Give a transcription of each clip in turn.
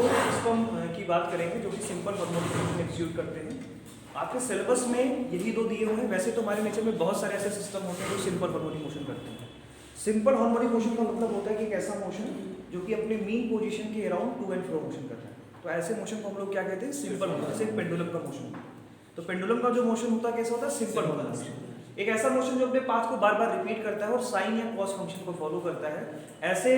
दो सिस्टम की बात करेंगे जो कि सिंपल हार्मोनिक मोशन एग्जीक्यूट करते हैं। आपके सिलेबस में यही दो दिए हुए हैं। वैसे तो हमारे नेचर में बहुत सारे ऐसे सिस्टम होते हैं जो सिंपल हार्मोनिक मोशन करते हैं। सिंपल हार्मोनिक मोशन का मतलब होता है कि एक ऐसा मोशन जो कि अपने मीन पोजीशन के around two and fro motion करता है। तो ऐसे मोशन को हम लोग क्या कहते हैं? Simple motion. जैसे पेंडुलम का मोशन। तो पेंडुलम का जो मोशन होता है कैसा होता है? Simple harmonic motion. एक ऐसा मोशन जो अपने पाथ को बार बार रिपीट करता है और साइन या कॉस फंक्शन को फॉलो करता है, ऐसे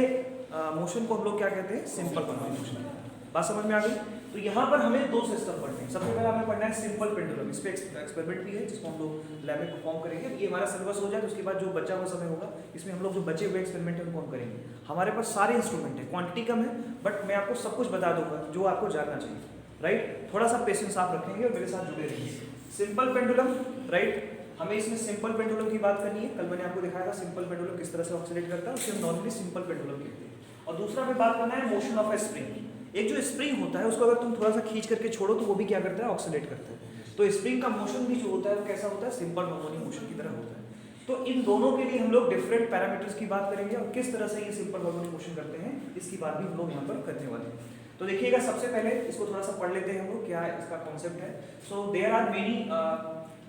मोशन को हम लोग क्या कहते हैं? Simple harmonic motion. बात समझ में आ गई? तो यहाँ पर हमें दो सिस्टम पढ़ने हैं। सबसे पहले हमें पढ़ना है सिंपल पेंडुलम। इस पे एक्सपेरिमेंट भी है जिसको हम लोग लैब में परफॉर्म करेंगे। ये हमारा सिलेबस हो जाए तो उसके बाद जो बचा हुआ समय होगा इसमें हम लोग जो बचे हुए एक्सपेरिमेंट है उनको हम करेंगे। हमारे पास सारे इंस्ट्रूमेंट है, क्वांटिटी कम है बट मैं आपको सब कुछ बता दूंगा जो आपको जानना चाहिए। राइट, थोड़ा सा पेशेंस आप रखेंगे और मेरे साथ जुड़े रहिए। सिंपल पेंडुलम, राइट, हमें इसमें सिंपल पेंडुलम की बात करनी है। कल मैंने आपको दिखाया था सिंपल पेंडुलम किस तरह से ऑक्सीलेट करता है, उसे हम नॉर्मली सिंपल पेंडुलम कहते हैं। और दूसरा हमें बात करना है मोशन ऑफ ए स्प्रिंग। एक जो स्प्रिंग होता है उसको अगर तुम थोड़ा सा खींच करके छोड़ो तो वो भी क्या करता है? ऑक्सीलेट करता है। तो स्प्रिंग का मोशन भी जो होता है वो कैसा होता है? सिंपल हार्मोनिक मोशन की तरह होता है। तो इन दोनों के लिए हम लोग डिफरेंट पैरामीटर्स की बात करेंगे और किस तरह से ये सिंपल हार्मोनिक मोशन करते हैं इसकी बात भी हम लोग यहाँ पर करने वाले हैं। तो देखिएगा, सबसे पहले इसको थोड़ा सा पढ़ लेते हैं हम लोग, क्या इसका कॉन्सेप्ट है। सो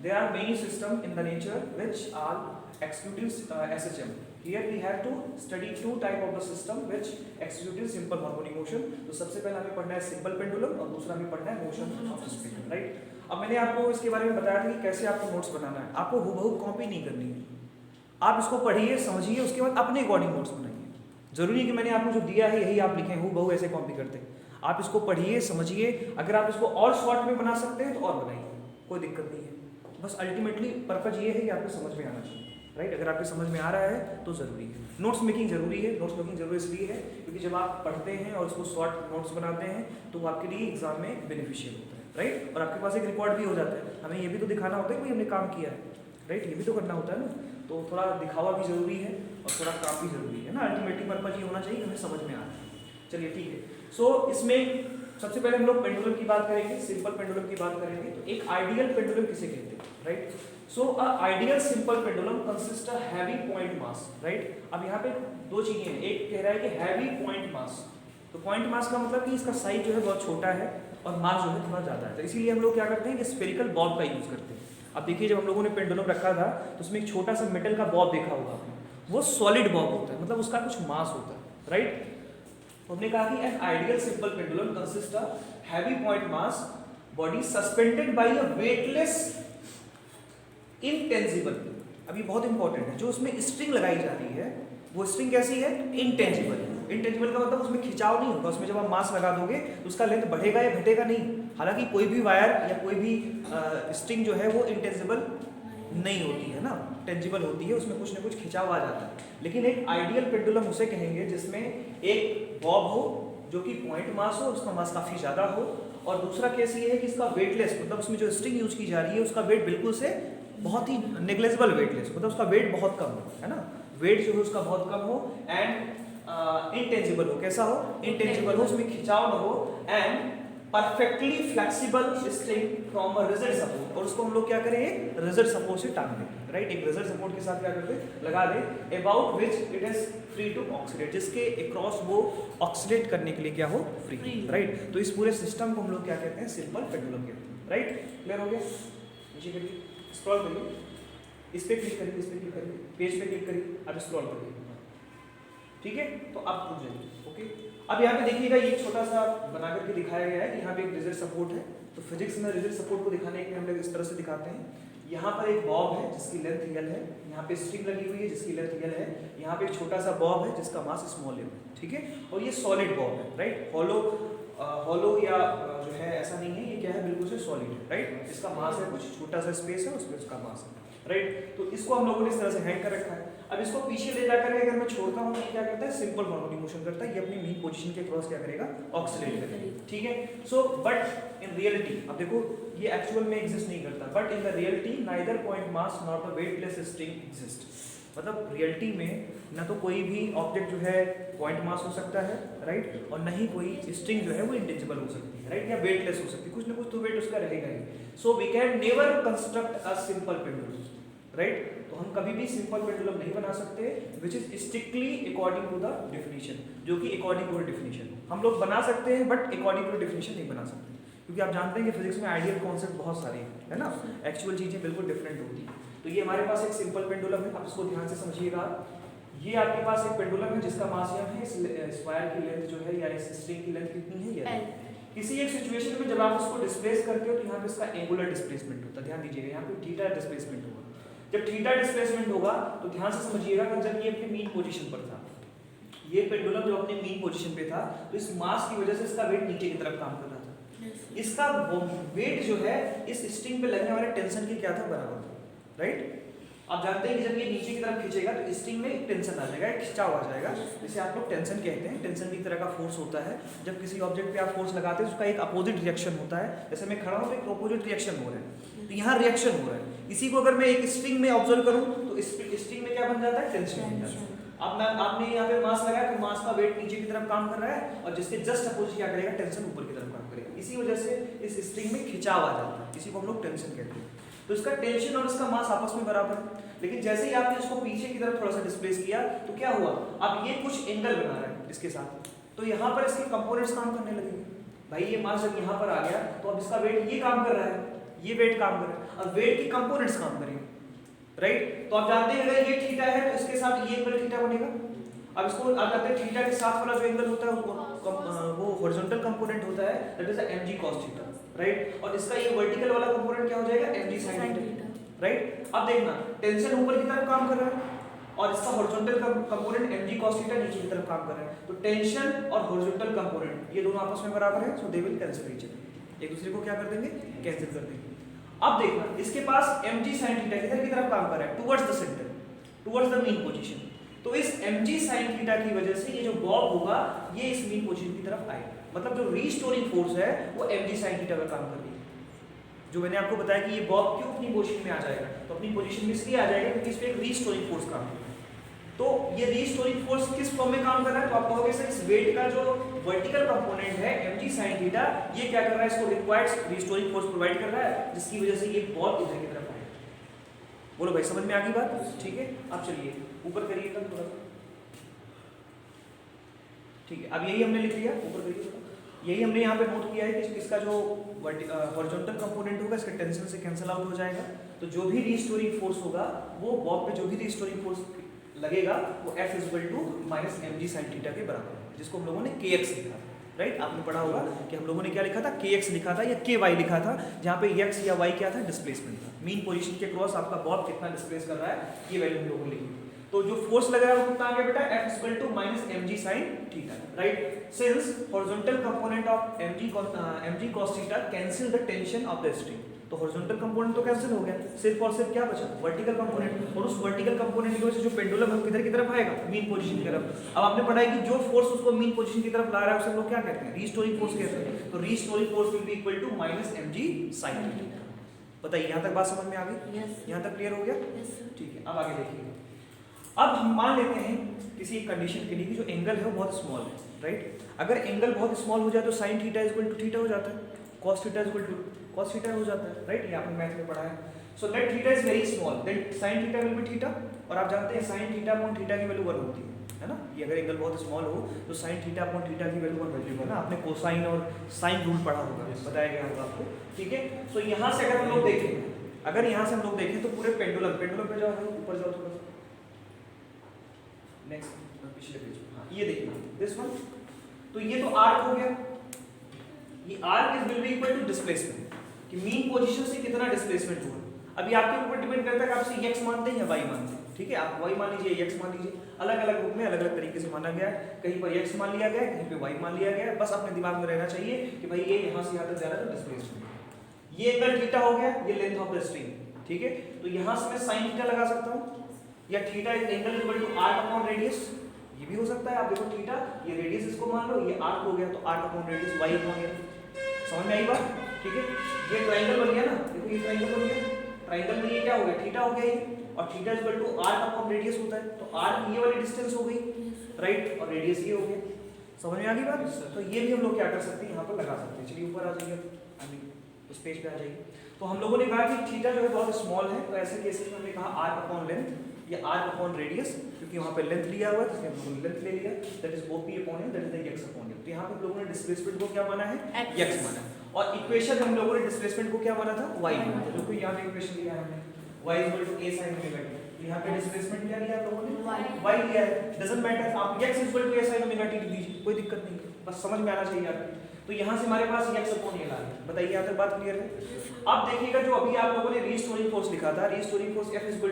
there are many system in the nature which are executes SHM. Here we have to study two type of the system which execute simple harmonic motion. तो सबसे पहले हमें पढ़ना है सिंपल पेंडुलम और दूसरा हमें पढ़ना है मोशन ऑफ स्प्रिंग। राइट, अब मैंने आपको इसके बारे में बताया था कि कैसे आपको नोट्स बनाना है। आपको हूबहू कॉपी नहीं करनी है, आप इसको पढ़िए, समझिए, उसके बाद अपने अकॉर्डिंग नोट्स बनाइए। जरूरी है कि मैंने आपको जो दिया है यही आप लिखें, हूबहू ऐसे कॉपी करते हैं। आप इसको पढ़िए, समझिए, अगर आप इसको और शॉर्ट में बना सकते हैं तो और बनाइए, कोई दिक्कत नहीं है। बस अल्टीमेटली पर्पज ये है कि आपको समझ में आना चाहिए। राइट, अगर आपको समझ में आ रहा है तो ज़रूरी है। नोट्स मेकिंग ज़रूरी है। नोट्स मेकिंग ज़रूरी इसलिए है क्योंकि जब आप पढ़ते हैं और उसको शॉर्ट नोट्स बनाते हैं तो वो आपके लिए एग्जाम में बेनिफिशियल होता है। राइट, और आपके पास एक रिकॉर्ड भी हो जाता है। हमें ये भी तो दिखाना होता है कि हमने काम किया है। राइट, ये भी तो करना होता है ना। तो थोड़ा दिखावा भी ज़रूरी है और थोड़ा काम भी ज़रूरी है ना। अल्टीमेटली पर्पज ये होना चाहिए कि हमें समझ में आ रहा है। चलिए ठीक है। सो इसमें सबसे पहले हम लोग पेंडुलम की बात करेंगे, सिंपल पेंडुलम की बात करेंगे। तो एक आइडियल पेंडुलम किसे कहते हैं? Right, so a ideal simple pendulum consist a heavy point mass. Right, अब यहाँ पे दो चीजें हैं। एक कह रहा है कि हैवी पॉइंट मास। तो पॉइंट मास का मतलब कि इसका साइज जो है बहुत छोटा है और मास जो है थोड़ा ज्यादा है। तो इसीलिए हम लोग क्या करते हैं कि स्फेरिकल बॉब का यूज करते हैं। अब देखिए, जब हम लोगों ने पेंडुलम रखा था तो उसमें एक छोटा सा मेटल का बॉब देखा होगा आपने, वो सॉलिड बॉब होता है, मतलब उसका कुछ मास होता है। राइट, हमने कहा कि an ideal simple pendulum consist of heavy point mass body suspended bye a weightless intangible. अभी बहुत इंपॉर्टेंट है, जो उसमें स्ट्रिंग लगाई जा रही है वो स्ट्रिंग कैसी है? इंटेंजिबल। इंटेंजिबल का मतलब उसमें खिंचाव नहीं होगा। उसमें जब आप मास लगा दोगे तो उसका लेंथ बढ़ेगा या घटेगा नहीं। हालांकि कोई भी वायर या कोई भी स्ट्रिंग जो है वो इंटेंजिबल नहीं होती है ना, टेंजिबल होती है, उसमें कुछ ना कुछ खिंचाव आ जाता है। लेकिन एक आइडियल पेंडुलम उसे कहेंगे जिसमें एक बॉब हो जो कि पॉइंट मास हो, उसका मास काफ़ी ज़्यादा हो, और दूसरा केस ये है कि इसका वेटलेस, मतलब उसमें जो स्ट्रिंग यूज की जा रही है उसका वेट बिल्कुल से बहुत ही नेग्लेजिबल वेटलेस, मतलब उसका वेट बहुत कम हो, है ना, वेट जो है उसका बहुत कम हो, एंड इंटेंजिबल हो। कैसा हो? इंटेंजिबल हो, उसमें खिंचाव न हो, and perfectly flexible string from a rigid support. और उसको हम लोग क्या करें? रिजिड सपोर्ट से टांग दें। राइट, एक रिजिड सपोर्ट के साथ क्या करते हैं? लगा दें, about which it is free to oxidate, जिसके अक्रॉस वो ऑक्सीडेट करने के लिए क्या हो? फ्री। राइट, तो इस पूरे सिस्टम को हम लोग क्या कहते हैं? सिंपल पेंडुलम कहते हैं। राइट, क्लियर हो गया? नीचे करिए, स्क्रॉल करिए, इस पे क्लिक करिए, इस पे क्लिक करिए, पेज पे क्लिक करिए, अब स्क्रॉल करिए। ठीक है, तो अब रुक जाइए। ओके, अब यहाँ पे देखिएगा, ये छोटा सा बना करके दिखाया गया है कि यहाँ पे एक रिजिड सपोर्ट है। तो फिजिक्स में रिजिड सपोर्ट को दिखाने के लिए हम लोग इस तरह से दिखाते हैं। यहाँ पर एक बॉब है जिसकी लेंथ L है, यहाँ पे स्ट्रिंग लगी हुई है जिसकी लेंथ L है, यहाँ पे एक छोटा सा बॉब है जिसका मास स्मॉल है। ठीक है, और ये सॉलिड बॉब है। राइट, हॉलो या जो है ऐसा नहीं है, ये क्या है? बिल्कुल से सॉलिड है। राइट, इसका मास है, कुछ छोटा सा स्पेस है उसमें उसका मास है। राइट, तो इसको हम लोगों ने इस तरह से हैंग कर रखा है। अब इसको पीछे ले जाकर अगर मैं छोड़ता हूँ तो क्या करता है? सिंपल हार्मोनिक मोशन करता है। ये अपनी मीन पोजीशन के क्रॉस क्या करेगा? ऑक्सीलेट करेगा। ठीक है, सो बट इन रियलिटी, अब देखो ये एक्चुअल में एग्जिस्ट नहीं करता, but in the reality neither point mass not the weightless string exist. मतलब रियलिटी में ना तो कोई भी ऑब्जेक्ट जो है पॉइंट मास हो सकता है, राइट, और ना ही कोई स्ट्रिंग जो है वो इंटेंजिबल हो सकती है, राइट, या वेटलेस हो सकती है, कुछ ना कुछ तो वेट उसका रहेगा ही। So we can never construct a simple pendulum. Right. तो हम कभी भी सिंपल पेंडुलम नहीं बना सकते which is strictly according to the definition, जो कि अकॉर्डिंग टू द डेफिनेशन हम लोग बना सकते हैं, बट अकॉर्डिंग टू डेफिनेशन नहीं बना सकते, क्योंकि आप जानते हैं कि फिजिक्स में आइडियल कॉन्सेप्ट बहुत सारे हैं, है ना, एक्चुअल चीजें बिल्कुल डिफरेंट होती हैं। तो ये हमारे पास एक सिंपल पेंडुलम है, आप इसको ध्यान से समझिएगा। ये आपके पास एक पेंडुलम है जिसका मास यहाँ है, इस स्क्वायर की लेंथ जो है या इस स्ट्रिंग की लेंथ कितनी है, ये किसी एक सिचुएशन में जब आप उसको डिस्प्लेस करते हो तो यहाँ पे इसका एंगुलर डिस्प्लेसमेंट होता है, ध्यान दीजिएगा, यहाँ पे थीटा डिस्प्लेसमेंट होगा। जब थीटा डिस्प्लेसमेंट होगा तो ध्यान से समझिएगा कि जब ये अपनी मीन पोजीशन पर था, ये पेंडुलम जब अपनी मीन पोजीशन पे था, तो इस मास की वजह से इसका वेट नीचे की तरफ काम कर रहा था। इसका वेट जो है इस स्ट्रिंग पे लगने वाले टेंशन के क्या था, बराबर था, राइट। आप जानते हैं कि जब ये नीचे की तरफ खींचेगा तो स्ट्रिंग में एक टेंशन आ जाएगा, एक खिंचाव आ जाएगा, जिसे आप लोग टेंशन कहते हैं। टेंशन भी एक तरह का फोर्स होता है। जब किसी ऑब्जेक्ट पे आप फोर्स लगाते हैं उसका एक अपोजिट रिएक्शन होता है, जैसे मैं खड़ा हूँ तो एक अपोजिट रिएक्शन हो रहा है, तो यहाँ रिएक्शन हो रहा है। इसी को अगर मैं एक स्ट्रिंग में ऑब्जर्व करूँ तो स्ट्रिंग में क्या बन जाता है, टेंशन। अब आपने यहाँ पे मास लगाया तो मास का वेट नीचे की तरफ काम कर रहा है, और जिसके जस्ट अपोजिट क्या करेगा, टेंशन ऊपर की तरफ काम करेगा। इसी वजह से इस स्ट्रिंग में खिंचाव आ जाता है, इसी को हम लोग टेंशन कहते हैं। तो इसका टेंशन और इसका मास आपस में बराबर है, लेकिन जैसे ही आपने इसको पीछे की तरफ थोड़ा सा डिस्प्लेस किया तो क्या हुआ, अब ये कुछ एंगल बना रहा है इसके साथ, तो यहाँ पर इसके कंपोनेंट्स काम करने लगेंगे। भाई ये मास जब यहाँ पर आ गया तो अब इसका वेट ये काम कर रहा है, ये वेट काम कर रहा है, अब वेट के कंपोनेंट्स काम करेंगे, राइट। तो आप जानते हैं अगर ये थीटा है तो इसके साथ ये एंगल थीटा बनेगा। अब इसको आप जानते हैं थीटा के साथ वाला जो एंगल होता है वो हॉरिजॉन्टल कंपोनेंट होता है, that is the mg cos theta, right. और इसका ये वर्टिकल वाला कंपोनेंट क्या हो जाएगा, mg sin थीटा, राइट। अब देखना टेंशन ऊपर की तरफ काम कर रहा है और इसका horizontal component mg cos theta नीचे की तरफ काम कर रहा है, तो टेंशन और हॉरिजॉन्टल कंपोनेंट ये दोनों आपस में बराबर है, so they will cancel each other, एक दूसरे को क्या कर देंगे, कैंसिल कर देंगे। अब देखना इसके पास mg sin थीटा किधर की तरफ काम कर रहा है, towards the centre, towards the mean position. तो इस mg sin थीटा की वजह से ये जो बॉब होगा ये इस मीन पोजीशन की तरफ आएगा, मतलब जो रीस्टोरिंग फोर्स है वो mg sin थीटा का काम कर रही है। जो मैंने आपको बताया कि ये बॉब क्यों अपनी पोजीशन में आ जाएगा, तो अपनी पोजीशन में इसलिए आ जाएगा क्योंकि इस पे एक रीस्टोरिंग फोर्स काम कर रहा है। तो ये रीस्टोरिंग फोर्स किस फॉर्म में काम कर रहा है, तो आप कहोगे सर इस वेट का जो वर्टिकल कंपोनेंट है mg sin थीटा ये क्या कर रहा है, इसको रिक्वायर्ड रीस्टोरिंग फोर्स प्रोवाइड कर रहा है, जिसकी वजह से ये बॉब इधर की तरफ आएगा। बोलो भाई समझ में आ गई बात, ठीक है। अब चलिए ऊपर करिएगा थोड़ा सा, ठीक है। अब यही हमने लिख लिया, ऊपर करिए, यही हमने यहाँ पे नोट किया है कि इसका जो हॉरिजॉन्टल कंपोनेंट होगा इसके टेंशन से कैंसिल आउट हो जाएगा, तो जो भी रीस्टोरिंग फोर्स होगा वो बॉब पे जो भी रीस्टोरिंग फोर्स लगेगा वो F = -mg sin थीटा के बराबर है, जिसको हम लोगों ने kx लिखा था, राइट। आपने पढ़ा होगा कि हम लोगों ने क्या लिखा था, kx लिखा था या ky लिखा था, जहाँ पे x या y क्या था, डिस्प्लेसमेंट था। मीन पोजीशन के क्रॉस आपका बॉब कितना डिस्प्लेस कर रहा है ये वैल्यू हम लोगों ने लिखी। तो जो फोर्स लग रहा है वो कितना आ गया बेटा, F = -mg sin theta, right. Since horizontal component of mg cos theta cancel the tension of the string, तो हॉरिजॉन्टल कंपोनेंट तो कैंसिल हो गया, सिर्फ और सिर्फ क्या बचा, वर्टिकल कंपोनेंट। और उस वर्टिकल कंपोनेंट की वजह से जो पेंडुलम है वो किधर की तरफ आएगा, मीन पोजीशन की तरफ। अब आपने पढ़ा है कि जो फोर्स उसको मीन पोजीशन की तरफ ला रहा है उसे हम लोग क्या कहते हैं, रीस्टोरिंग फोर्स कहते हैं। तो restoring force will be equal to -mg sin theta. बताइए यहाँ तक बात समझ में आ गई, यहाँ तक क्लियर हो गया, ठीक है। अब आगे देखिए, अब हम मान लेते हैं किसी एक कंडीशन के लिए कि जो एंगल है वो बहुत स्मॉल है, राइट। अगर एंगल बहुत स्मॉल हो जाए तो sin थीटा = थीटा हो जाता है, cos थीटा = cos थीटा हो जाता है, राइट। ये आपने मैथ में पढ़ा है। So let theta is very small, then sin theta will be theta, और आप जानते हैं sin थीटा अपॉन थीटा की वैल्यू 1 होती है ना। ये अगर एंगल बहुत स्मॉल हो तो sin थीटा अपॉन थीटा की वैल्यू 1 वैल्यू है ना, आपने कोसाइन और साइन रूल पढ़ा होगा, बताया गया होगा आपको, ठीक है। सो यहाँ से अगर हम लोग देखें, अगर यहाँ से हम लोग देखें तो पूरे पेंडुलम पे जाओ, ऊपर जाओ थोड़ा सा, नेक्स्ट पिछले पेज, हाँ ये देखना दिस वन। तो ये तो आर्क हो गया, ये arc is will be equal to displacement, कि मीन पोजीशन से कितना डिस्प्लेसमेंट हुआ। अभी आपके ऊपर डिपेंड करता है कि आप इसे x मानते हैं या y मानते हैं, ठीक है। आप y मान लीजिए, x मान लीजिए, अलग अलग ग्रुप में अलग अलग तरीके से माना गया है। कहीं पर x मान लिया गया है, कहीं पे y मान लिया गया है। बस अपने दिमाग में रहना चाहिए कि भाई ये यहाँ से यहाँ तक जा रहा है तो डिस्प्लेसमेंट। ये एंगल थीटा हो गया, ये लेंथ ऑफ द स्ट्रिंग, ठीक है। तो यहाँ से मैं sin थीटा लगा सकता हूँ, या theta angle = arc upon radius, ये भी हो सकता है। आप देखो थीटा, ये रेडियस इसको मान लो, ये आर्क हो गया तो arc upon radius y upon गया, समझ में आई बात, ठीक है। ये ट्रायंगल बन गया ना, देखो ये ट्रायंगल बन गया, ट्रायंगल में ये क्या हो गया, थीटा हो गया ये, और थीटा = आर्क अपॉन रेडियस होता है, तो आर्क ये वाली डिस्टेंस हो गई, राइट, और रेडियस ये हो गया। समझ में आ गई बात। तो ये भी हम लोग क्या कर सकते हैं, यहाँ पर लगा सकते हैं। चलिए ऊपर आ जाइए, उस पेज पे आ जाइए। तो हम लोगों ने कहा कि थीटा जो है बहुत स्मॉल है, तो ऐसे केसेस में हमने कहा आर्क अपॉन लेंथ या आर्क अपॉन रेडियस, क्योंकि वहाँ पे लेंथ लिया हुआ है तो हम लोगों ने लेंथ ले लिया, that is OP upon L, that is the x upon L. तो यहाँ पे हम लोगों ने डिस्प्लेसमेंट को क्या माना है, x माना है, और इक्वेशन हम लोगों ने डिस्प्लेसमेंट को क्या माना था, y माना था। देखो यहाँ पे इक्वेशन लिया है हमने y = a sin omega t। यहाँ पे डिस्प्लेसमेंट क्या लिया आप लोगों ने, y लिया है, डजंट मैटर, आप x = a sin omega t लिख दीजिए, कोई दिक्कत नहीं है, बस समझ में आना चाहिए आपको। तो यहाँ से हमारे पास x अपॉन एल आ गया। बताइए यहाँ तक बात क्लियर है। अब देखिएगा जो अभी आप लोगों ने रीस्टोरिंग फोर्स लिखा था, restoring force F =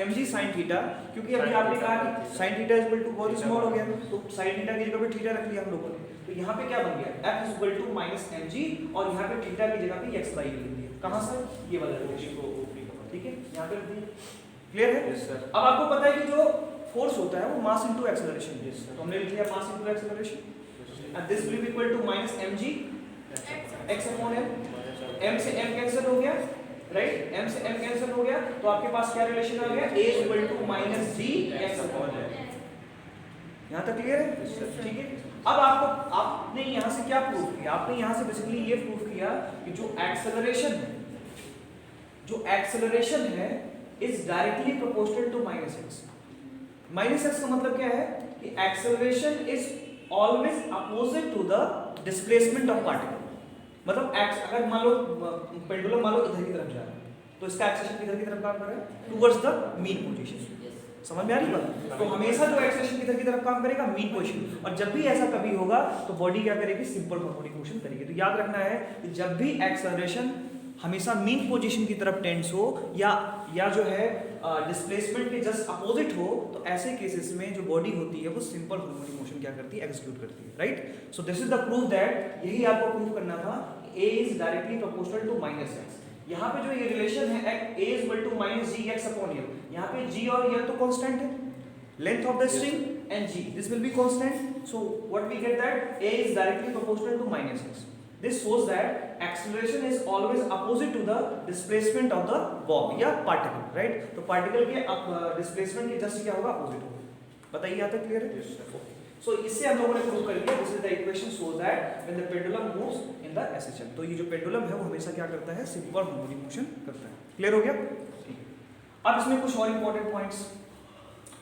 -mg sin theta, क्योंकि अभी आपने कहा कि sin थीटा बहुत स्मॉल हो गया, तो sin थीटा की जगह पे थीटा रख लिया हम लोगों ने, तो यहाँ पे क्या बन गया, F -mg, और यहाँ पे थीटा की जगह पे x/a लिख दिया। कहाँ से, ये वाला रिलेशन को, ठीक है, यहाँ पे रख दिया। क्लियर है। अब आपको पता है कि जो फोर्स होता है वो मास इनटू एक्सेलरेशन है, तो हमने लिख लिया mass into acceleration, and this will be equal to -mg x upon l। m से m कैंसिल हो गया, राइट, m से m कैंसिल हो गया, तो आपके पास क्या रिलेशन आ गया, a = -g x upon l। यहाँ तक क्लियर है, ठीक है। अब आपने यहाँ से क्या प्रूव किया, आपने यहाँ से बेसिकली ये प्रूव किया कि जो एक्सेलरेशन है is directly proportional to -x। -x का मतलब क्या है कि acceleration is always opposite to the displacement of particle. मतलब x, अगर मान लो पेंडुलम मान लो इधर की तरफ जा रहा है, तो इसका एक्सेलरेशन किधर की तरफ काम कर रहा है, टुवर्ड्स द मीन पोजीशन। समझ में आ रही बात। तो हमेशा जो एक्सेलरेशन किधर की तरफ काम करेगा, मीन पोजीशन, और जब भी ऐसा कभी होगा तो बॉडी क्या करेगी, सिंपल हार्मोनिक मोशन करेगी। तो याद रखना है कि जब भी एक्सेलरेशन हमेशा मीन पोजीशन की तरफ टेंड्स हो या जो है डिस्प्लेसमेंट के जस्ट अपोजिट हो, तो ऐसे केसेस में जो बॉडी होती है वो सिंपल हार्मोनिक मोशन क्या करती है, एग्जीक्यूट करती है, right. So this is the proof that, यही आपको प्रूफ करना था, a is directly proportional to -x। यहाँ पे जो ये रिलेशन है a = -g x upon l, यहाँ पे g और l तो कांस्टेंट है, length of the string and g, this will be constant. So what we get that a is directly proportional to -x। This shows that acceleration is always opposite to the displacement of the bob या particle, right? तो particle के displacement के just क्या होगा, opposite होगा। बताइए यहाँ तक क्लियर है? So इससे हम लोगों ने प्रूव कर लिया, this is the equation shows that when the pendulum moves in the SHL, तो ये जो पेंडुलम है वो हमेशा क्या करता है, सिंपल हार्मोनिक मोशन करता है। क्लियर हो गया? ठीक है। अब इसमें कुछ और इंपॉर्टेंट पॉइंट्स,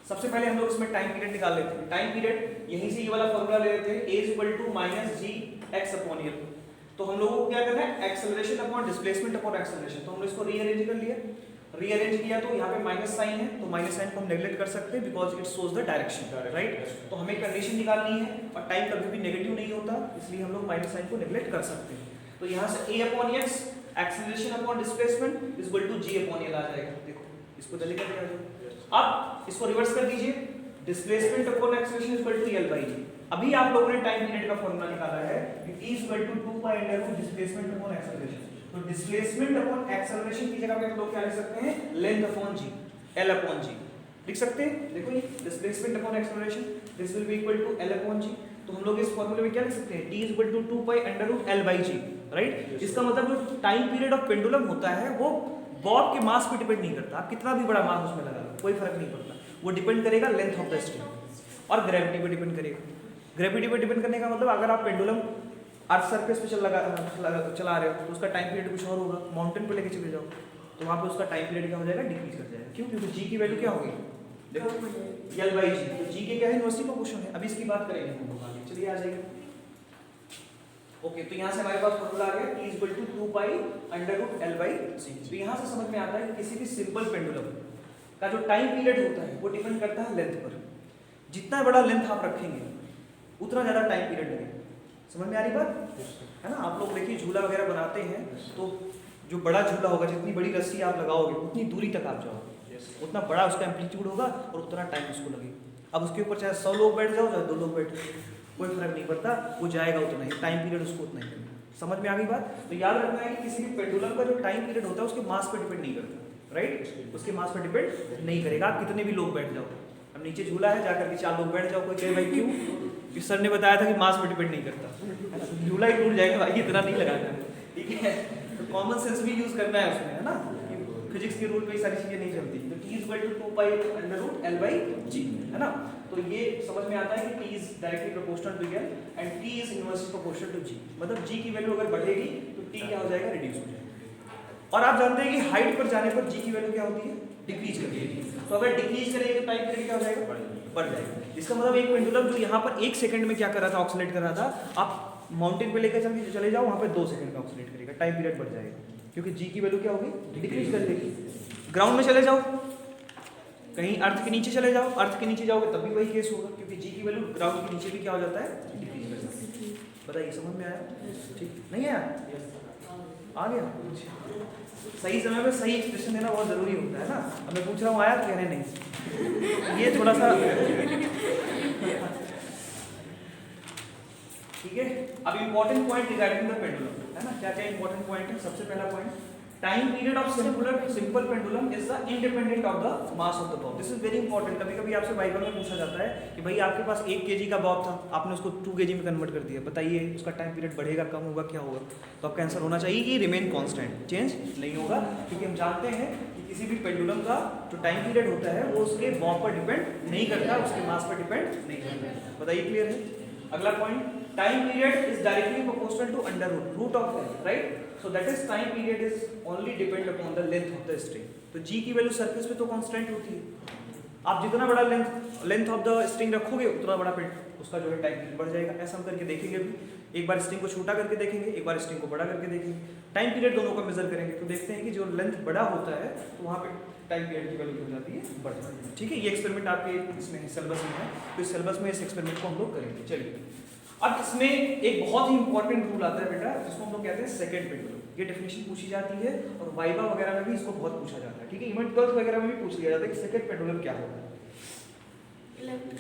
सबसे पहले हम लोग इसमें टाइम पीरियड निकाल लेते हैं। टाइम पीरियड यहीं से ये वाला फॉर्मूला ले लेते हैं, a = -g x upon l। तो हम लोगों को क्या करना है, acceleration upon displacement upon acceleration. तो हमने इसको रीअरेंज कर लिया, रीअरेंज किया तो यहाँ पे माइनस साइन है, तो माइनस साइन को हम नेगलेक्ट कर सकते हैं because it shows the direction, right. तो हमें कंडीशन निकालनी है और टाइम कभी भी नेगेटिव नहीं होता, इसलिए हम लोग माइनस साइन को नेगलेक्ट कर सकते हैं। तो यहाँ से a upon x acceleration upon displacement is equal to g upon l आ जाएगा। देखो इसको जल्दी करके आ जाओ। अब इसको रिवर्स कर दीजिए, displacement upon acceleration is equal to l/g। अभी आप लोगों ने टाइम पीरियड का फॉर्मूला निकाला है कि e = 2π डिस्प्लेसमेंट अपॉन एक्सेलरेशन। तो डिस्प्लेसमेंट अपॉन एक्सेलरेशन की जगह पे हम लोग क्या लिख सकते हैं, length upon g, l upon g लिख सकते हैं। देखो ये displacement upon acceleration, this will be equal to l upon g। तो हम लोग इस फॉर्मूले में क्या लिख सकते हैं, t = 2π√l/g, राइट। इसका मतलब जो टाइम पीरियड ऑफ पेंडुलम होता है वो बॉब के मास पे डिपेंड नहीं करता, आप कितना भी बड़ा मास उसमें लगा लो कोई फर्क नहीं पड़ता, वो डिपेंड करेगा लेंथ ऑफ द स्ट्रिंग और ग्रेविटी पे डिपेंड करेगा। ग्रेविटी पे डिपेंड करने का मतलब अगर आप पेंडुलम अर्थ सरफेस पे चला रहे हो तो उसका टाइम पीरियड कुछ और होगा, माउंटेन पे लेके चले जाओ तो वहाँ पे उसका टाइम पीरियड क्या हो जाएगा, डिक्रीज कर जाएगा। क्यों? क्योंकि g की वैल्यू क्या होगी, देखो l/g, तो g के क्या है, इनवर्सली प्रोपोर्शन है। अभी इसकी बात करेंगे हम लोग आगे, चलिए आ जाइए। ओके, तो यहाँ से हमारे पास फॉर्मूला आ गया t = 2π√l/g। तो यहाँ से समझ में आता है कि किसी भी सिंपल पेंडुलम का जो टाइम पीरियड होता है वो डिपेंड करता है लेंथ पर। जितना बड़ा लेंथ आप रखेंगे उतना ज़्यादा टाइम पीरियड लगेगा। समझ में आ रही बात है ना। आप लोग देखिए झूला वगैरह बनाते हैं तो जो बड़ा झूला होगा, जितनी बड़ी रस्सी आप लगाओगे उतनी दूरी तक आप जाओगे, उतना बड़ा उसका एम्पलीट्यूड होगा और उतना टाइम उसको लगेगा। अब उसके ऊपर चाहे 100 लोग बैठ जाओ चाहे 2 लोग बैठ, कोई फर्क नहीं पड़ता, वो जाएगा उतना ही, टाइम पीरियड उसको उतना ही लगेगा। समझ में आ गई बात। तो याद रखना है कि किसी भी पेंडुलम का जो टाइम पीरियड होता है उसके मास पर डिपेंड नहीं करता, राइट। उसके मास पर डिपेंड नहीं करेगा, आप कितने भी लोग बैठ जाओ। अब नीचे झूला है, जाकर के 4 लोग बैठ जाओ, कोई कहे भाई क्यों, कि सर ने बताया था कि मास पर डिपेंड नहीं करता, है ना, झूला ही टूट जाएगा भाई, इतना नहीं लगाना, ठीक है। तो कॉमन सेंस भी यूज करना है उसमें, है ना, फिजिक्स के रूल पे ये सारी चीजें नहीं चलती। तो t = 2π√l/g, है ना। तो ये समझ में आता है कि t is directly proportional to l and t is inversely proportional to g, मतलब g की वैल्यू अगर बढ़ेगी तो t क्या हो जाएगा, रिड्यूस हो जाएगा। और आप जानते हैं कि हाइट पर जाने पर g की वैल्यू क्या होती है, डिक्रीज करती है। तो अगर डिक्रीज करेंगे तो टाइम पीरियड क्या हो जाएगा, बढ़ जाएगा। इसका मतलब एक पेंडुलम जो यहाँ पर 1 सेकंड में क्या कर रहा था, ऑक्सीलेट कर रहा था, आप माउंटेन पे लेकर चले जाओ, वहाँ पे 2 सेकंड में ऑक्सीलेट करेगा, टाइम पीरियड बढ़ जाएगा, क्योंकि जी की वैल्यू क्या होगी, डिक्रीज कर लेगी। ग्राउंड में चले जाओ, कहीं अर्थ के नीचे चले जाओ, अर्थ के नीचे जाओगे तब भी वही केस होगा, क्योंकि जी की वैल्यू ग्राउंड के नीचे भी क्या हो जाता है, डिक्रीज कर जाता है। बताइए समझ में आया, ठीक नहीं आया, आ गया। सही समय में सही एक्सप्रेशन देना बहुत जरूरी होता है ना। अब मैं पूछ रहा हूँ आया तो कहने नहीं, ये थोड़ा सा ठीक है। अब important point regarding the pendulum है ना, क्या क्या इंपॉर्टेंट पॉइंट है। सबसे पहला point, time period of simple pendulum is the independent of the mass of the Bob. This is very important. कभी कभी आपसे वाइवा में पूछा जाता है कि भाई आपके पास 1 kg का बॉब था, आपने उसको 2 kg में कन्वर्ट कर दिया, बताइए उसका टाइम पीरियड बढ़ेगा, कम होगा, क्या होगा। तो आपका आंसर होना चाहिए कि रिमेन कांस्टेंट, चेंज नहीं होगा, क्योंकि हम जानते हैं कि किसी भी पेंडुलम का जो टाइम पीरियड होता है वो उसके बॉब पर डिपेंड नहीं करता, उसके मास पर डिपेंड नहीं करता। बताइए क्लियर है। अगला point, time period is directly proportional to under root of l, right. So that is time period is only depend upon the length of the string. तो g की वैल्यू सरफेस पे तो कांस्टेंट होती है, आप जितना बड़ा लेंथ ऑफ द स्ट्रिंग रखोगे उतना बड़ा उसका जो है टाइम पीरियड बढ़ जाएगा। ऐसा हम करके देखेंगे अभी, एक बार स्ट्रिंग को छोटा करके देखेंगे, एक बार स्ट्रिंग को बड़ा करके देखेंगे, टाइम पीरियड दोनों का मेजर करेंगे तो देखते हैं कि जो लेंथ बड़ा होता है तो वहाँ पे टाइम पीरियड की वैल्यू हो जाती है, बढ़ जाती है। ठीक है, ये एक्सपेरिमेंट आपके इसमें सिलेबस में है, तो इस सिलेबस में इस एक्सपेरिमेंट को हम लोग करेंगे। चलिए, अब इसमें एक बहुत ही इंपॉर्टेंट रूल आता है बेटा, जिसको हम लोग कहते हैं सेकंड पेंडुलम। ये डेफिनेशन पूछी जाती है और वाइवा वगैरह में भी इसको बहुत पूछा जाता है। ठीक है, इवन 12th वगैरह में भी पूछ लिया जाता है कि सेकंड पेंडुलम क्या होता है।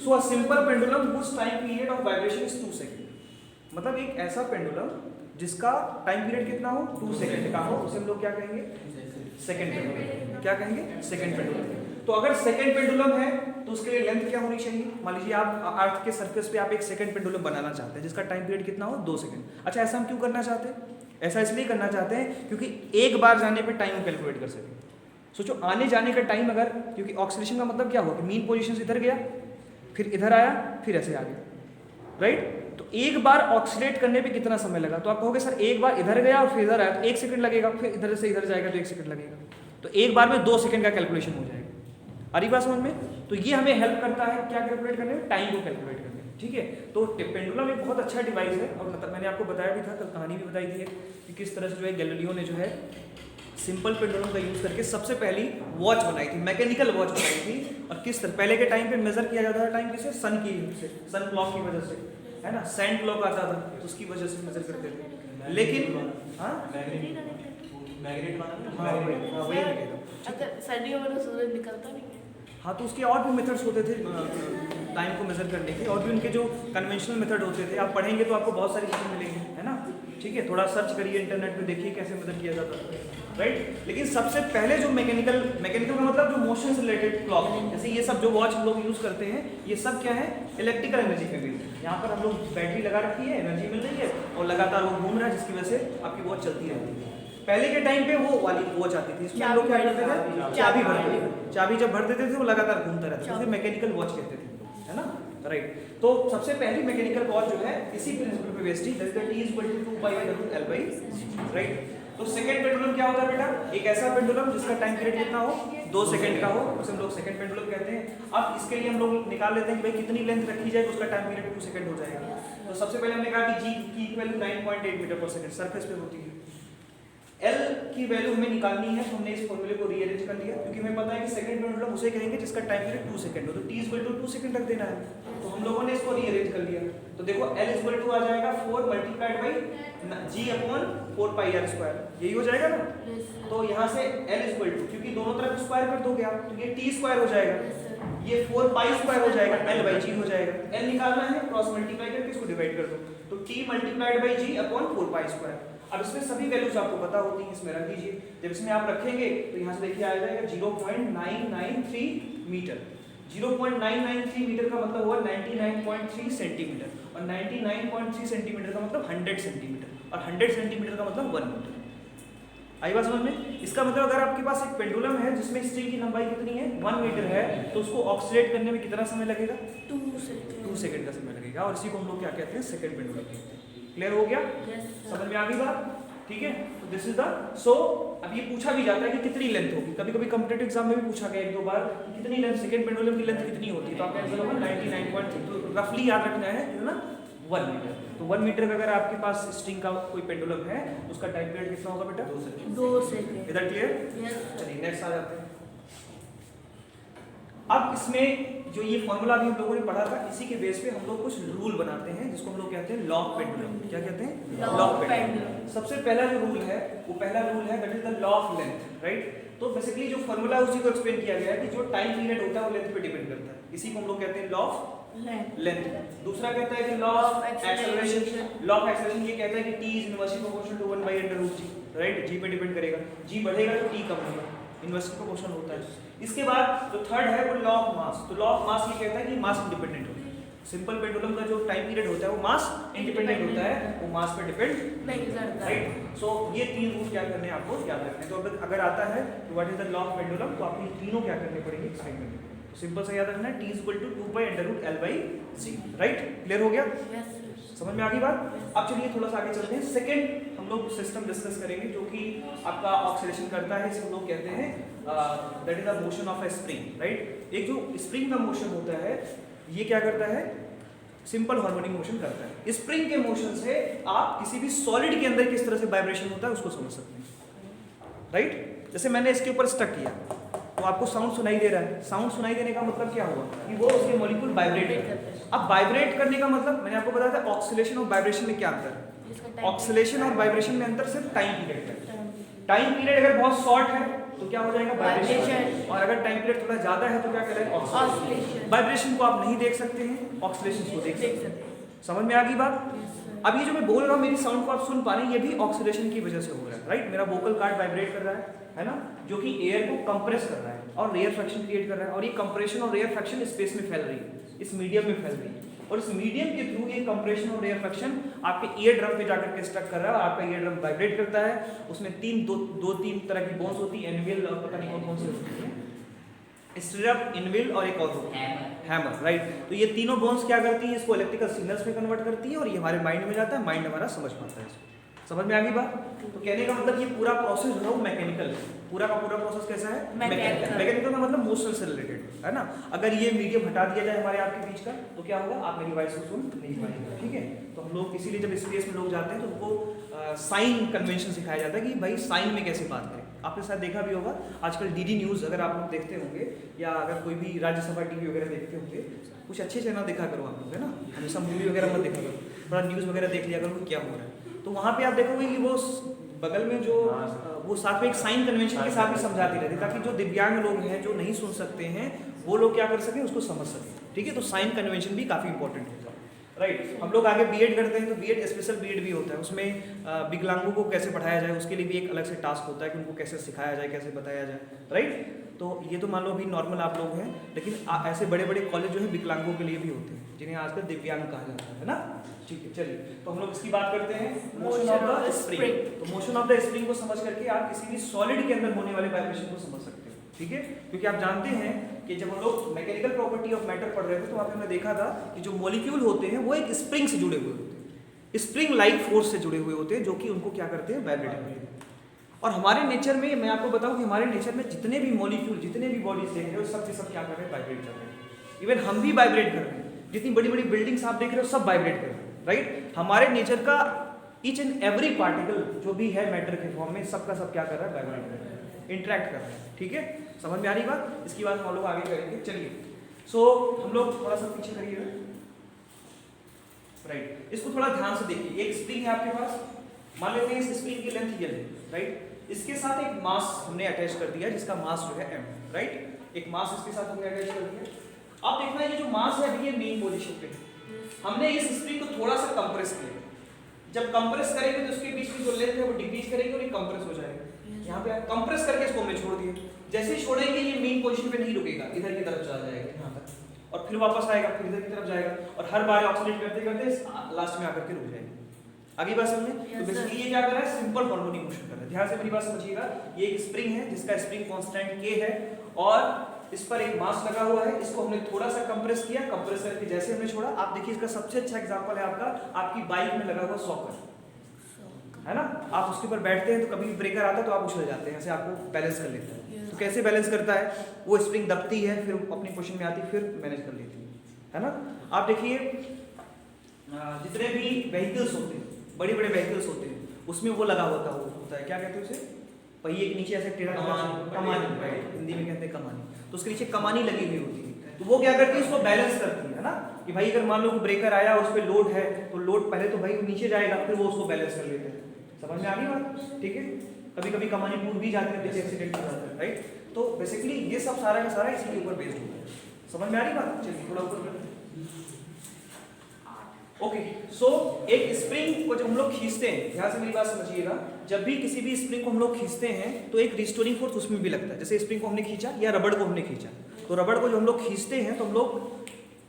So a simple pendulum whose time period of vibration is 2 second. मतलब एक ऐसा पेंडुलम जिसका टाइम पीरियड कितना हो, 2 सेकंड का हो, उसे हम लोग क्या कहेंगे, सेकंड पेंडुलम। क्या कहेंगे, सेकंड पेंडुलम। तो अगर सेकंड पेंडुलम है तो उसके लिए लेंथ क्या होनी चाहिए। मान लीजिए आप अर्थ के सरफेस पे आप एक सेकंड पेंडुलम बनाना चाहते हैं जिसका टाइम पीरियड कितना हो, 2 सेकंड। अच्छा, ऐसा हम क्यों करना चाहते हैं, ऐसा इसलिए करना चाहते हैं क्योंकि एक बार जाने पे टाइम कैलकुलेट कर सकें। सोचो आने जाने का टाइम, अगर क्योंकि ऑक्सीलेशन का मतलब क्या हो कि मीन पोजीशन से इधर गया, फिर इधर आया, फिर ऐसे आ गया, राइट। तो एक बार ऑक्सीलेट करने पे कितना समय लगा, तो आप कहोगे सर एक बार इधर गया और फिर इधर आया तो 1 सेकंड लगेगा, फिर इधर से इधर जाएगा तो 1 सेकंड लगेगा, तो एक बार में 2 सेकंड का कैलकुलेशन हो जाएगा। आ रही बात समझ में। तो ये हमें हेल्प करता है क्या कैलकुलेट करने में, टाइम को कैलकुलेट करने में। ठीक है, तो पेंडुलम एक बहुत अच्छा डिवाइस है और मतलब मैंने आपको बताया भी था, कल कहानी भी बताई थी कि किस तरह से जो है गैलीलियो ने जो है सिंपल पेंडुलम का यूज करके सबसे पहली वॉच बनाई थी, मैकेनिकल वॉच बनाई थी। और किस तरह पहले के टाइम पे मेजर किया जाता था टाइम किससे, सन क्लॉक की वजह से, है ना, सैंड क्लॉक आता था तो उसकी वजह से मेजर करते थे। लेकिन हाँ हाँ, तो उसके और भी मेथड्स होते थे टाइम को मेजर करने के, और भी उनके जो कन्वेंशनल मेथड होते थे। आप पढ़ेंगे तो आपको बहुत सारी चीज़ें मिलेंगी, है ना। ठीक है, थोड़ा सर्च करिए इंटरनेट पे, देखिए कैसे मेजर किया जाता है, राइट। लेकिन सबसे पहले जो मैकेनिकल का मतलब जो मोशन से रिलेटेड क्लॉक, जैसे ये सब जो वॉच हम लोग यूज़ करते हैं, ये सब क्या है, इलेक्ट्रिकल एनर्जी पे मिलती है। यहाँ पर हम लोग बैटरी लगा रखी है, एनर्जी मिल रही है और लगातार वो घूम रहा है, जिसकी वजह से आपकी वॉच चलती रहती है। पहले के टाइम पे वो वाली वॉच आती थी, इसमें हम लोग क्या करते थे, चाबी भरते थे, चाबी जब भर देते थे वो लगातार घूमता रहता था, उसे मैकेनिकल वॉच कहते थे, है ना, राइट। तो सबसे पहली मैकेनिकल वॉच जो है इसी प्रिंसिपल पे बेस्ड थी, that is T = 2π/L/, right. तो सेकंड पेंडुलम क्या होता है बेटा, एक ऐसा पेंडुलम जिसका टाइम पीरियड कितना हो, 2 सेकंड का हो, उसे हम लोग सेकंड पेंडुलम कहते हैं। अब इसके लिए हम लोग निकाल लेते हैं कि भाई कितनी लेंथ रखी जाए तो उसका टाइम पीरियड 2 सेकंड हो जाएगा। तो सबसे पहले हमने कहा कि g की वैल्यू 9.8 मीटर पर सेकंड सरफेस पे होती है। L की वैल्यू हमें निकालनी है, तो हमने इस फॉर्मूले को रीअरेंज कर लिया, क्योंकि हमें पता है कि सेकंड पेंडुलम उसे कहेंगे जिसका टाइम पीरियड 2 सेकंड हो, तो T = 2 सेकंड रख देना है। तो हम लोगों ने इसको रीअरेंज कर लिया, तो देखो L = आ जाएगा 4 × G/4πr², यही हो जाएगा ना। तो यहाँ से L = क्योंकि दोनों तरफ स्क्वायर कर दोगे आप तो ये T² हो जाएगा, ये 4π² हो जाएगा, L/G हो जाएगा। L निकालना है, क्रॉस मल्टीप्लाई करके इसको डिवाइड कर दो, तो T × G/4π²। अब इसमें सभी वैल्यूज आपको पता होती हैं, इसमें रख दीजिए। जब इसमें आप रखेंगे तो यहाँ से देखिए आ जाएगा 0.993 मीटर। 0.993 मीटर का मतलब हुआ 99.3 सेंटीमीटर, और 99.3 सेंटीमीटर का मतलब 100 सेंटीमीटर, और 100 सेंटीमीटर का मतलब 1 मीटर। आई बात समझ में? इसका मतलब अगर आपके पास एक पेंडुलम है जिसमें स्ट्रिंग की लंबाई कितनी है 1 मीटर है, तो उसको ऑक्सीलेट करने में कितना समय लगेगा? 2 सेकंड का समय लगेगा, और इसी को हम लोग क्या कहते हैं? सेकंड पेंडुलम कहते हैं। क्लियर हो गया? समझ में आ गई बात? ठीक है, तो दिस इज द सो अब ये पूछा भी जाता है कि कितनी लेंथ होगी, कभी कभी कॉम्पिटिटिव एग्जाम में भी पूछा गया 1-2 बार कि कितनी लेंथ सेकंड पेंडुलम की लेंथ कितनी होती है, तो आपका आंसर होगा 99.3। तो रफली याद रखना है कितना? 1 मीटर। तो 1 मीटर का अगर आपके पास स्ट्रिंग का कोई पेंडुलम है तो उसका टाइम पीरियड कितना होगा बेटा? 2 सेकंड। इधर क्लियर? चलिए नेक्स्ट आ जाते हैं। अब इसमें जो ये फॉर्मूला अभी हम लोगों ने पढ़ा था, इसी के बेस पे हम लोग कुछ रूल बनाते हैं जिसको हम लोग कहते हैं लॉ ऑफ पेंडुलम। क्या कहते हैं? Law of pendulum. सबसे पहला जो रूल है वो पहला रूल है that is the law of length, right? तो बेसिकली जो फॉर्मूला है उसी को एक्सप्लेन किया गया है कि जो टाइम पीरियड होता है वो लेंथ पे डिपेंड करता है, इसी को हम लोग कहते हैं लॉ ऑफ लेंथ। दूसरा कहता है कि law of acceleration. Law of acceleration ये कहता है कि t is inversely proportional to 1/√g, right? g पे डिपेंड करेगा, g बढ़ेगा तो t कम होगा, इनवर्सली प्रोपोर्शनल होता है। इसके बाद जो थर्ड है वो लॉ ऑफ मास। तो लॉ ऑफ मास ये कहता है कि मास इंडिपेंडेंट होता है। सिंपल पेंडुलम का जो टाइम पीरियड होता है वो मास इंडिपेंडेंट होता है, वो मास पे डिपेंड नहीं करता, राइट? सो ये 3 रूल क्या करने हैं आपको याद रखने हैं। तो अगर आता है तो what is the law of pendulum, तो आपको ये तीनों क्या करने पड़ेंगे एक्सप्लेन करने पड़ेंगे। तो सिंपल सा याद रखना है t = 2/√L/c, राइट? क्लियर हो गया? समझ में आ गई बात? अब चलिए थोड़ा सा आगे चलते हैं। सेकंड हम लोग सिस्टम डिस्कस करेंगे जो कि आपका ऑक्सीलेशन करता है, इसे हम लोग कहते हैं that is the motion of a spring, right? एक जो स्प्रिंग का मोशन होता है ये क्या करता है? सिंपल हार्मोनिक मोशन करता है। स्प्रिंग के मोशन से आप किसी भी सॉलिड के अंदर किस तरह से वाइब्रेशन होता है उसको समझ सकते हैं, राइट? जैसे मैंने इसके ऊपर स्टक किया तो आपको साउंड सुनाई दे रहा है। साउंड सुनाई देने का मतलब क्या हुआ कि वो उसके मॉलिक्यूल वाइब्रेट करते हैं। अब वाइब्रेट करने का मतलब मैंने आपको बताया था ऑक्सीलेशन और वाइब्रेशन में क्या अंतर है। ऑक्सीलेशन और वाइब्रेशन में अंतर सिर्फ टाइम पीरियड का है। टाइम पीरियड अगर बहुत शॉर्ट है तो क्या हो जाएगा? वाइब्रेशन, और अगर टाइम पीरियड थोड़ा ज्यादा है तो क्या कहलाएगा? ऑक्सीलेशन। वाइब्रेशन को आप नहीं देख सकते हैं, ऑक्सीलेशन को देख सकते हैं। समझ में आ गई बात? अब ये जो मैं बोल रहा हूँ मेरी साउंड को आप सुन पा रहे हैं, ये भी ऑक्सीडेशन की वजह से हो रहा है, राइट? मेरा वोकल कार्ड वाइब्रेट कर रहा है ना, जो कि एयर को कंप्रेस कर रहा है और रेयर फ्रैक्शन क्रिएट कर रहा है, और ये कंप्रेशन और रेयर फ्रैक्शन स्पेस में फैल रही है, इस मीडियम में फैल रही है, और इस मीडियम के थ्रू ये कंप्रेशन और रेयर फ्रैक्शन आपके ईयर ड्रम पे जाकर के स्टक कर रहा है और आपका ईयर ड्रम वाइब्रेट करता है। उसमें तीन तरह की बोन्स होती है, एनविल और पता नहीं कौन सी होती है, स्टिरअप, इनविल और एक और हैमर, राइट? तो ये तीनों बोन्स क्या करती हैं? इसको इलेक्ट्रिकल सिग्नल्स में कन्वर्ट करती है और ये हमारे माइंड में जाता है, माइंड हमारा समझ पाता है इसको। समझ में आ गई बात? तो कहने का मतलब ये पूरा प्रोसेस जो है वो मैकेनिकल है। पूरा का पूरा प्रोसेस कैसा है? मैकेनिकल का मतलब मोशन से रिलेटेड है ना। अगर ये मीडियम हटा दिया जाए हमारे आपके बीच का तो क्या होगा? आप मेरी वॉइस को सुन नहीं पाएंगे, ठीक है? तो हम लोग इसीलिए जब स्पेस में लोग जाते हैं तो उनको साइन कन्वेंशन सिखाया जाता है कि भाई साइन में कैसे बात करें। आपने शायद देखा भी होगा आजकल डीडी न्यूज़ अगर आप लोग देखते होंगे या अगर कोई भी राज्यसभा टीवी वगैरह देखते होंगे, कुछ अच्छे चैनल देखा करो आप लोग, है ना? हमेशा मूवी वगैरह मत देखा करो, थोड़ा न्यूज़ वगैरह देख लिया करो कि क्या हो रहा है। तो वहाँ पे आप देखोगे कि वो बगल में जो वो साथ में एक साइन कन्वेंशन के साथ भी समझाती रहती है, ताकि जो दिव्यांग लोग हैं जो नहीं सुन सकते हैं वो लोग क्या कर सकें, उसको समझ सकें, ठीक है? तो साइन कन्वेंशन भी काफ़ी इंपॉर्टेंट होता है, राइट? हम लोग आगे बीएड करते हैं तो बीएड स्पेशल बीएड भी होता है, उसमें विकलांगों को कैसे पढ़ाया जाए उसके लिए भी एक अलग से टास्क होता है कि उनको कैसे सिखाया जाए, कैसे बताया जाए, राइट? तो ये तो मान लो अभी नॉर्मल आप लोग हैं, लेकिन ऐसे बड़े बड़े कॉलेज जो है विकलांगों के लिए भी होते हैं जिन्हें आजकल दिव्यांग कहा जाता है ना। ठीक है, चलिए तो हम लोग इसकी बात करते हैं मोशन ऑफ द स्प्रिंग। तो मोशन ऑफ द स्प्रिंग को समझ करके आप किसी भी सॉलिड के अंदर होने वाले वाइब्रेशन को समझ सकते हैं, ठीक है? क्योंकि आप जानते हैं कि जब हम लोग मैकेनिकल प्रॉपर्टी ऑफ मैटर पढ़ रहे थे तो वहाँ पे हमने देखा था कि जो मॉलिक्यूल होते हैं वो एक स्प्रिंग से जुड़े हुए होते हैं, स्प्रिंग लाइक फोर्स से जुड़े हुए होते हैं, जो कि उनको क्या करते हैं? वाइब्रेट करते हैं। और हमारे नेचर में मैं आपको बताऊं कि हमारे नेचर में जितने भी मॉलिक्यूल, जितने भी बॉडीज देख रहे हो सब के सब क्या कर रहे हैं? वाइब्रेट कर रहे हैं। इवन हम भी वाइब्रेट कर रहे हैं, जितनी बड़ी बड़ी बिल्डिंग्स आप देख रहे हो सब वाइब्रेट कर रहे हैं, राइट? हमारे नेचर का ईच एंड एवरी पार्टिकल जो भी है मैटर के फॉर्म में सबका सब क्या कर रहा है? वाइब्रेट कर रहा है, इंटरेक्ट कर रहा है, ठीक है? समझ में आ रही बात? इसकी बात हम लोग आगे करेंगे। चलिए सो हम लोग थोड़ा सा पीछे करिएगा, राइट? इसको थोड़ा ध्यान से देखिए। एक स्प्रिंग है आपके पास, मान लेते हैं इस स्प्रिंग की लेंथ L है, राइट? इसके साथ एक मास हमने अटैच कर दिया जिसका मास जो है m, राइट? एक मास इसके साथ हमने अटैच कर दिया। अब देखना ये जो मास है अभी ये मेन पोजीशन पे है, हमने इस स्प्रिंग को थोड़ा सा कंप्रेस किया। जब कंप्रेस करेंगे तो उसके बीच की जो लेंथ है वो डिक्रीज करेगी और ये कंप्रेस हो जाएगा। यहाँ पे कंप्रेस करके इसको हमने छोड़ दिया। जैसे ही छोड़ेंगे ये मेन पोजीशन पे नहीं रुकेगा, इधर की तरफ चला जाएगा यहाँ तक, और फिर वापस आएगा, फिर इधर की तरफ जाएगा, और हर बार ऑक्सीलेट करते करते लास्ट में आकर के रुक जाएगा। आगे बात समझ में? तो बेसिकली ये क्या कर रहा है, सिंपल हार्मोनिक मोशन कर रहा है। ध्यान से मेरी बात समझिएगा, ये एक स्प्रिंग है जिसका स्प्रिंग कांस्टेंट K है और इस पर एक मास लगा हुआ है, इसको हमने थोड़ा सा कंप्रेस किया, कंप्रेस करके जैसे हमने छोड़ा, आप देखिए इसका सबसे अच्छा एग्जांपल है आपका आपकी बाइक में लगा हुआ सॉकर, है ना? आप उसके ऊपर बैठते हैं तो कभी ब्रेकर आता है तो आप उछल जाते हैं, ऐसे आपको बैलेंस कर लेता है। तो कैसे बैलेंस करता है, वो स्प्रिंग दबती है, फिर अपनी पोजीशन में आती है, फिर मैनेज कर लेती है ना? आप देखिए जितने भी व्हीकल्स होते हैं, बड़े बड़े व्हीकल्स होते हैं, उसमें वो लगा होता है, क्या कहते हैं उसे, पहिए के नीचे ऐसे टेढ़ा कमानी, हिंदी में कहते हैं कमानी, तो उसके नीचे कमानी लगी हुई होती है। तो वो क्या करती है, उसको बैलेंस करती है ना, कि भाई अगर मान लो कि ब्रेकर आया, उस पर लोड है, तो लोड पहले तो भाई नीचे जाएगा, फिर वो उसको बैलेंस कर लेते हैं। समझ में आ गई बात? ठीक है, कभी कभी कमानी टूट भी जाती है, जैसे एक्सीडेंट हो जाता है, राइट? तो बेसिकली ये सब सारा का सारा इसी के ऊपर बेस्ड होता है। समझ में आ रही बात? चलिए थोड़ा ऊपर करते हैं। ओके, सो एक स्प्रिंग को जब हम लोग खींचते हैं, ध्यान से मेरी बात समझिएगा, जब भी किसी भी स्प्रिंग को हम लोग खींचते हैं तो एक रिस्टोरिंग फोर्स उसमें भी लगता है। जैसे स्प्रिंग को हमने खींचा या रबड़ को हमने खींचा, तो रबड़ को जो हम लोग खींचते हैं तो हम लोग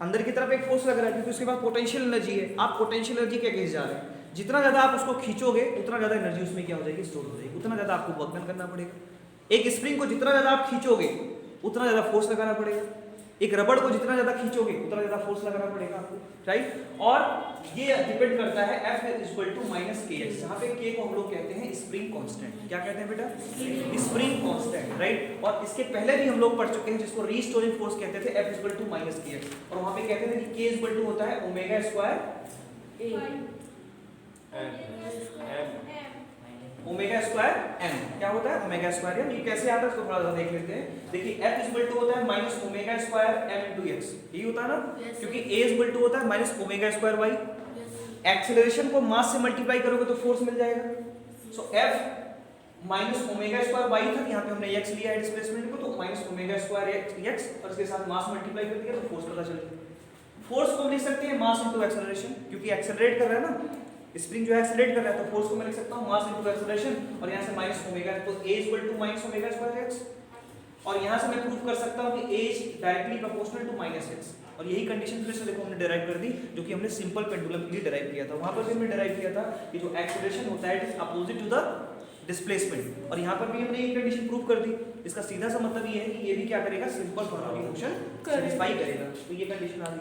अंदर की तरफ एक फोर्स लग रहा है, क्योंकि उसके पास पोटेंशियल एनर्जी है। आप पोटेंशियल एनर्जी क्या खींच जा रहे हैं, जितना ज़्यादा आप उसको खींचोगे उतना ज़्यादा एनर्जी उसमें क्या हो जाएगी, स्टोर हो जाएगी, उतना ज़्यादा आपको वर्क डन करना पड़ेगा। एक स्प्रिंग को जितना ज़्यादा आप खींचोगे उतना ज़्यादा फोर्स लगाना पड़ेगा, एक रबड़ को जितना ज़्यादा खींचोगे उतना ज़्यादा फोर्स लगाना पड़ेगा आपको, राइट? और ये डिपेंड करता है F = kx, जहाँ पे k को हम लोग कहते हैं स्प्रिंग कांस्टेंट। क्या कहते हैं बेटा? Spring constant, right? और इसके पहले भी हम लोग पढ़ चुके हैं जिसको रीस्टोरिंग फोर्स कहते थे, F = kx, और वहाँ पे कहते थे कि k होता है omega square omega square m। क्या होता है? Omega square m। ये कैसे आता है इसको थोड़ा सा देख लेते हैं। देखिए F होता है minus omega square m × x, यही होता है ना, क्योंकि A होता है minus omega square y। Acceleration को मास से मल्टीप्लाई करोगे तो फोर्स मिल जाएगा। सो F minus omega square y था, यहाँ पे हमने x लिया है डिस्प्लेसमेंट को, तो माइनस ओमेगा स्क्वायर x और इसके साथ मास मल्टीप्लाई कर दिया तो फोर्स पता चल गया। फोर्स को लिख सकते हैं मास इनटू एक्सेलरेशन, क्योंकि एक्सेलरेट कर रहा है ना, स्प्रिंग जो है एक्सेलरेट कर रहा है, तो फोर्स को मैं लिख सकता हूं मास इनटू एक्सेलरेशन, और यहां से माइनस ओमेगा, तो A = minus omega square x, और यहां से मैं प्रूव कर सकता हूं कि A directly proportional to minus x, और यही कंडीशन फिर से देखो हमने डिराइव कर दी, जो कि हमने सिंपल पेंडुलम के लिए डिराइव किया था। वहां पर भी हमने डिराइव किया था कि जो एक्सेलरेशन होता है it is opposite to the displacement, और यहां पर भी हमने ये कंडीशन प्रूव कर दी। इसका सीधा सा मतलब ये है कि ये भी क्या करेगा, सिंपल हार्मोनिक मोशन सैटिस्फाई करेगा। तो ये कंडीशन आ गई,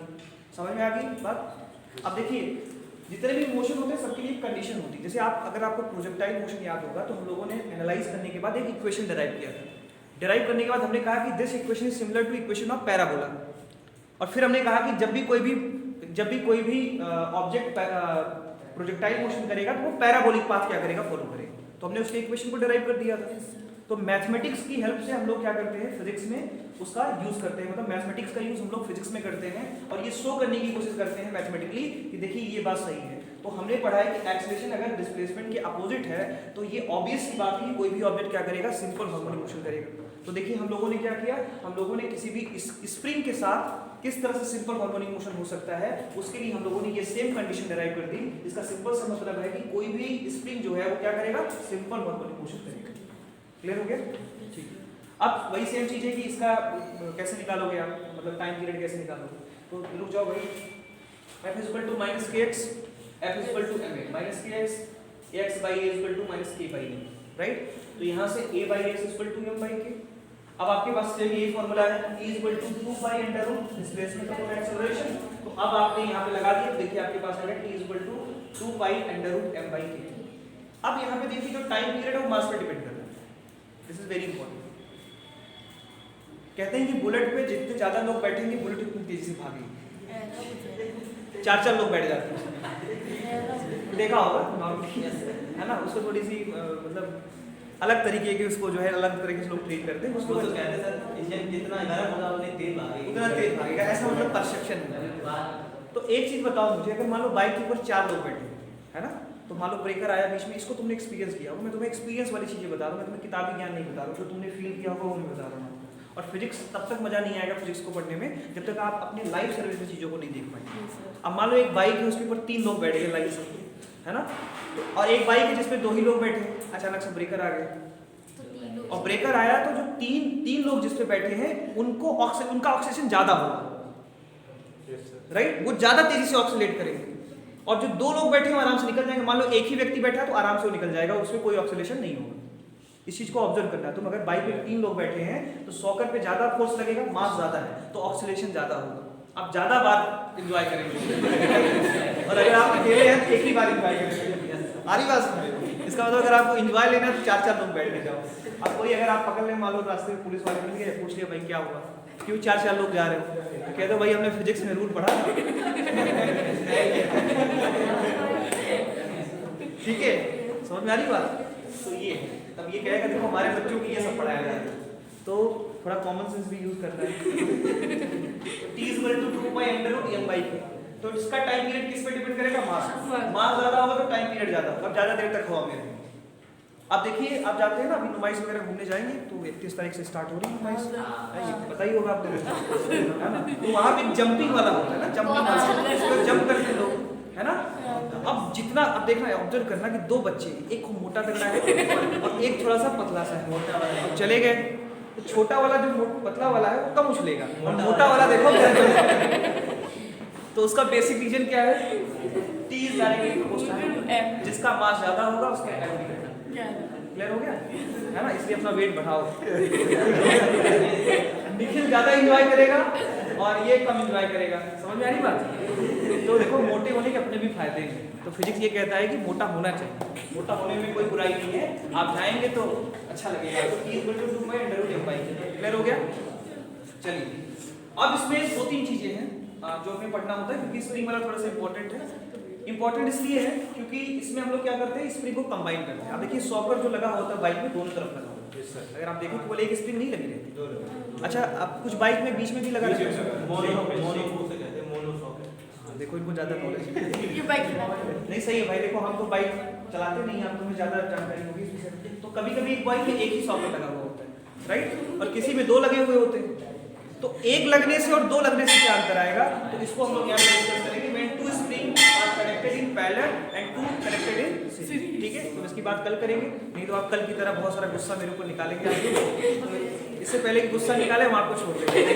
समझ में आ गई बात? अब देखिए जितने भी मोशन होते हैं सबके लिए एक कंडीशन होती है। जैसे अगर आपको प्रोजेक्टाइल मोशन याद होगा तो हम लोगों ने एनालाइज करने के बाद एक इक्वेशन डिराइव किया था। डिराइव करने के बाद हमने कहा कि this equation is similar to equation of parabola, और फिर हमने कहा कि जब भी कोई भी ऑब्जेक्ट प्रोजेक्टाइल मोशन करेगा तो वो पैराबोलिक पाथ क्या करेगा, फॉलो करेगा। तो हमने उसके इक्वेशन को डिराइव कर दिया था। तो मैथमेटिक्स की हेल्प से हम लोग क्या करते हैं, फिजिक्स में उसका यूज करते हैं, मतलब मैथमेटिक्स का यूज हम लोग फिजिक्स में करते हैं, और ये शो करने की कोशिश करते हैं मैथमेटिकली कि देखिए ये बात सही है। तो हमने पढ़ा है कि एक्सेलरेशन अगर डिस्प्लेसमेंट के अपोजिट है तो ये ऑब्वियस सी बात है कि कोई भी ऑब्जेक्ट क्या करेगा, सिंपल हार्मोनिक मोशन करेगा। तो देखिए हम लोगों ने क्या किया, हम लोगों ने किसी भी स्प्रिंग के साथ किस तरह से सिंपल हार्मोनिक मोशन हो सकता है उसके लिए हम लोगों ने ये सेम कंडीशन डिराइव कर दी। इसका सिंपल सा मतलब है कि कोई भी स्प्रिंग जो है वो क्या करेगा, सिंपल हार्मोनिक मोशन करेगा। क्लियर हो गया? ठीक है। अब वही सेम चीज है कि इसका कैसे निकालोगे आप, मतलब टाइम पीरियड कैसे निकालोगे। तो रुक जाओ भाई, F = -kx, F = ma -kx, x/a = -k/e, right? तो यहाँ से a/x = m/k। अब आपके पास से ये फॉर्मूला है, E = 2π डिस्प्लेसमेंट अपॉन एक्सेलरेशन। तो अब आपने यहाँ पे लगा दिया, देखिए आपके पास आ गया T = 2π√m/k। अब यहाँ पे देखिए जो टाइम पीरियड है वो मास पर डिपेंड करता है। This is very important. कहते हैं कि बुलेट पे जितने ज्यादा लोग बैठेंगे बुलेट उतनी तेजी से भागेगी। 4 लोग बैठ जाते हैं, देखा होगा नॉर्मली, है ना? उसको थोड़ी सी मतलब अलग तरीके की उसको जो है अलग तरीके से लोग ट्रीट करते हैं उसको। तो कहते हैं सर इंजन जितना गर्म होगा उतनी तेज भागेगी, उतना तेज भागेगा, ऐसा मतलब परसेप्शन है। तो एक चीज बताओ मुझे, अगर मान लो बाइक के ऊपर 4 लोग बैठे है ना, तो मान लो ब्रेकर आया बीच में, इसको तुमने एक्सपीरियंस किया होगा, मैं तुम्हें एक्सपीरियंस वाली चीजें बता रहा हूँ, मैं तुम्हें किताबी ज्ञान नहीं बता रहा हूँ, जो तुमने फील किया होगा वो मैं बता रहा हूँ। और फिजिक्स तब तक मजा नहीं आएगा फिजिक्स को पढ़ने में जब तक आप अपनी लाइफ सर्विस में चीजों को नहीं देख पाएंगे। अब मान लो एक बाइक है उसके ऊपर 3 लोग बैठे हैं लाइफ से, है ना, तो और एक बाइक है जिसमें 2 ही लोग बैठे हैं, अचानक से ब्रेकर आ गया और ब्रेकर आया तो जो तीन लोग जिस पे बैठे हैं उनका ऑक्सीजन ज्यादा होगा, राइट? वो ज्यादा तेजी से ऑक्सीलेट करेंगे और जो दो लोग बैठे हैं आराम से निकल जाएंगे। मान लो एक ही व्यक्ति बैठा है तो आराम से वो निकल जाएगा, उसमें कोई ऑक्सीलेशन नहीं होगा। इस चीज को ऑब्जर्व करना है। तुम अगर बाइक में 3 लोग बैठे हैं तो सॉकर पे ज्यादा फोर्स लगेगा, मास ज्यादा है तो ऑक्सीलेशन ज्यादा होगा। आप ज्यादा बार एंजॉय करेंगे और अगर आप अकेले हैं तो एक ही बार एंजॉय करेंगे। आरी बात समझ, इसका मतलब अगर आपको एंजॉय लेना है तो 4-4 लोग बैठ के जाओ। अब कोई अगर आप पकड़ ले, मान लो रास्ते में पुलिस वाले मिल गए, पूछ लिया भाई क्या हुआ, क्यों 4-4 लोग जा रहे हो, तो कह दो भाई हमने फिजिक्स में रूल पढ़ा था। ठीक है, समझ में आ रही बात। तो ये तब ये कहेगा देखो हमारे बच्चों को ये सब पढ़ाया जाए, तो थोड़ा कॉमन सेंस भी यूज करना है। T = 2π√m/k, तो इसका टाइम पीरियड किस पे डिपेंड करेगा? मास ज्यादा होगा तो टाइम पीरियड ज्यादा होगा। अब ज्यादा देर तक हवा में रहेंगे। अब देखिए आप जाते हैं ना, अभी नुमाइश वगैरह घूमने जाएंगे तो 31 तारीख से स्टार्ट हो रही है नुमाइश, पता ही होगा आपको, है ना। तो वहाँ पे जंपिंग वाला होता है ना, जंपिंग वाला, इसको जंप करते लोग, है ना। अब जितना, अब देखना है, ऑब्जर्व करना कि 2 बच्चे, एक को मोटा तगड़ा है और एक थोड़ा सा पतला सा है, मोटा वाला है, चले गए तो छोटा वाला जो पतला वाला है वो कम उछलेगा और मोटा वाला देखो तो उसका बेसिक रीजन क्या है? T is directly proportional to M, जिसका मास ज्यादा होगा उसका M भी ज्यादा। क्लियर हो गया, है ना। इसलिए अपना वेट बढ़ाओ। निखिल ज्यादा एंजॉय करेगा और ये कम एंजॉय करेगा। समझ में आ रही बात। तो देखो मोटे होने के अपने भी फायदे हैं। तो फिजिक्स ये कहता है कि मोटा होना चाहिए, मोटा होने में कोई बुराई नहीं है, आप जाएंगे तो अच्छा लगेगा। तो T = 2π√m/k। क्लियर हो गया। चलिए अब इसमें 2-3 चीजें हैं जो हमें पढ़ना होता है, क्योंकि स्प्रिंग वाला थोड़ा सा इंपॉर्टेंट है। इंपॉर्टेंट इसलिए है क्योंकि इसमें हम लोग क्या करते हैं, स्प्रिंग को कंबाइन करते हैं। अब देखिए सॉकर जो लगा होता है बाइक में दोनों तरफ लगा होता है। अगर आप देखो केवल एक स्प्रिंग नहीं लगी रहती। अच्छा, अब कुछ बाइक में बीच में भी लगा रहता है। देखो इनको ज्यादा नॉलेज नहीं, सही है भाई। देखो हम तो बाइक चलाते नहीं, आप तुम्हें ज्यादा जानकारी होगी इस विषय में। तो कभी कभी एक बाइक में एक ही सॉकर लगा हुआ होता है, राइट, और किसी में 2 लगे हुए होते हैं। तो एक लगने से और 2 लगने से क्या अंतर आएगा, तो इसको हम लोग यहाँ पे डिस्कस करेंगे। When 2 springs are connected in parallel and 2 connected in series। ठीक है, तो इसकी बात कल करेंगे, नहीं तो आप कल की तरह बहुत सारा गुस्सा मेरे ऊपर निकालेंगे। तो इससे पहले कि गुस्सा निकाले हम आपको छोड़ देंगे।